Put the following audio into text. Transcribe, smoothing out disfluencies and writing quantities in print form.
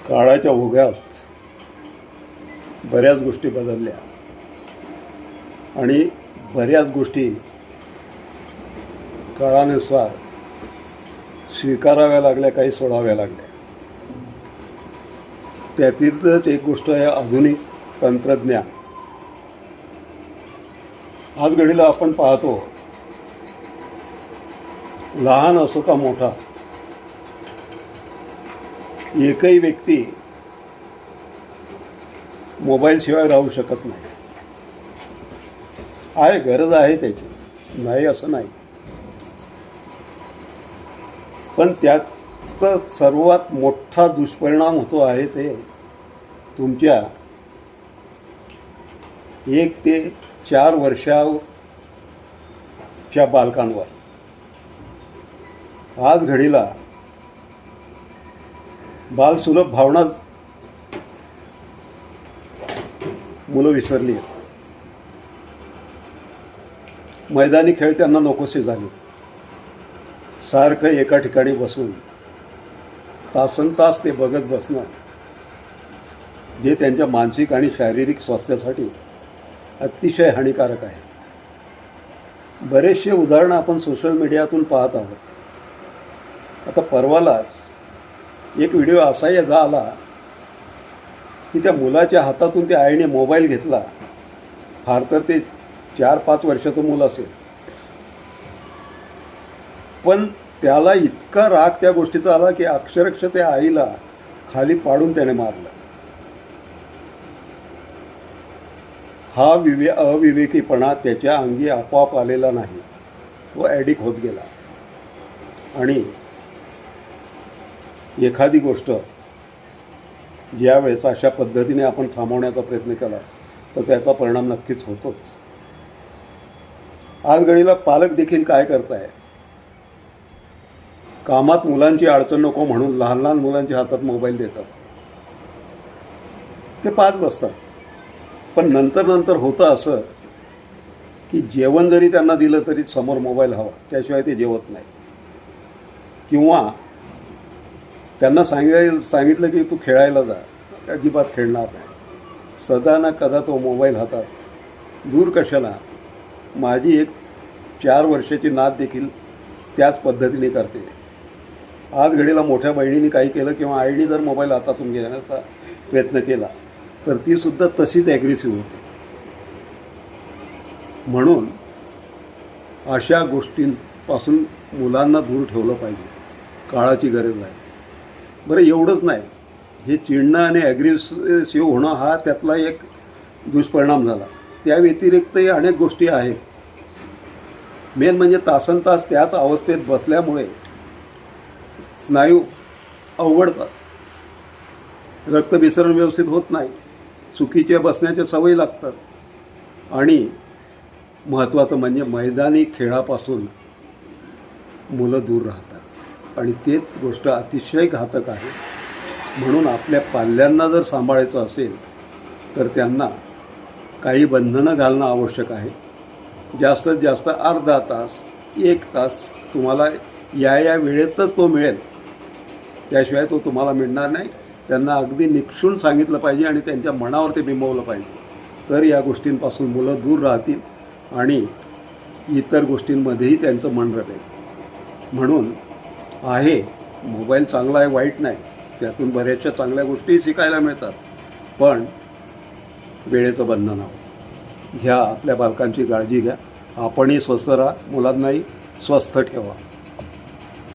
काळाच्या ओघात बऱ्याच गोष्टी बदलल्या आणि बऱ्याच गोष्टी काळानुसार स्वीकाराव्या लागल्या, काही सोडाव्या लागल्या. त्यातीलच एक गोष्ट आहे आधुनिक तंत्रज्ञान. आज घडीला आपण पाहतो, लहान असो का मोठा, एकही व्यक्ती मोबाईलशिवाय राहू शकत नाही. आहे, गरज आहे त्याची, नाही असं नाही, पण त्याचा सर्वात मोठा दुष्परिणाम होतो आहे ते तुमच्या 1 ते 4 वर्षाच्या बालकांवर. आज घडीला बालसुलभ भावनाच मुलं विसरली आहेत. मैदानी खेळ त्यांना नकोसे झाले. सारखं एका ठिकाणी बसून तासनतास ते बघत बसणं, जे त्यांच्या मानसिक आणि शारीरिक स्वास्थ्यासाठी अतिशय हानिकारक आहे. बरेचसे उदाहरणं आपण सोशल मीडियातून पाहत आहोत. आता परवालाच एक व्हिडिओ असाही आला की त्या मुलाच्या हातातून त्या आईने मोबाईल घेतला. फार तर ते 4-5 वर्षाचं मूल असेल, पण त्याला इतका राग त्या गोष्टीचा आला की अक्षरशः त्या आईला खाली पाडून त्याने मारलं. हा अविवेकीपणा त्याच्या अंगी आपोआप आलेला नाही, तो ॲडिक्ट होत गेला. आणि एखादी गोष्ट ज्यावेळेस अशा पद्धतीने आपण थांबवण्याचा प्रयत्न केला तर त्याचा परिणाम नक्कीच होतोच. आज घडीला पालक देखील काय करताय, कामात मुलांची अडचण नको म्हणून लहान लहान मुलांच्या हातात मोबाईल देतात. ते पाहत बसतात. पण नंतर होतं असं की जेवण जरी त्यांना दिलं तरी समोर मोबाईल हवा, त्याशिवाय ते जेवत नाही. किंवा त्यांना सांगितलं की तू खेळायला जा, अजिबात खेळणार नाही. सदा ना कदा तो मोबाईल हातात. दूर कशाला, माझी एक 4 वर्षाची नात देखील त्याच पद्धतीने करते. आज घडीला मोठ्या बहिणीने काही केलं किंवा आईने जर मोबाईल हातातून घेण्याचा प्रयत्न केला तर तीसुद्धा तशीच ॲग्रेसिव्ह होते. म्हणून अशा गोष्टींपासून मुलांना दूर ठेवलं पाहिजे, काळाची गरज आहे. बरं, एवढंच नाही, हे चिडणं आणि ॲग्रेसिव्ह होणं हा त्यातला एक दुष्परिणाम झाला. त्या व्यतिरिक्तही अनेक गोष्टी आहेत. मेन म्हणजे तासनतास त्याच अवस्थेत बसल्यामुळे स्नायू अवघडतात, रक्तभिसरण व्यवस्थित होत नाही, चुकीच्या बसण्याच्या सवयी लागतात. आणि महत्त्वाचं म्हणजे मैदानी खेळापासून मुलं दूर राहतात आणि तेच गोष्ट अतिशय घातक आहे. म्हणून आपल्या पाल्यांना जर सांभाळायचं असेल तर त्यांना काही बंधनं घालणं आवश्यक आहे. जास्तीत जास्त अर्धा तास, 1 तास तुम्हाला या वेळेतच तो मिळेल, त्याशिवाय तो तुम्हाला मिळणार नाही. त्यांना अगदी निक्षून सांगितलं पाहिजे आणि त्यांच्या मनावर ते बिंबवलं पाहिजे. तर या गोष्टींपासून मुलं दूर राहतील आणि इतर गोष्टींमध्येही त्यांचं मन रमेल. म्हणून आहे, मोबाईल चांगला आहे, वाईट नाही, त्यातून बऱ्याचशा चांगल्या गोष्टी शिकायला मिळतात. पण वेळेचं बंधन घ्या, आपल्या बालकांची काळजी घ्या. आपणही स्वस्थ राहा, मुलांनाही स्वस्थ ठेवा.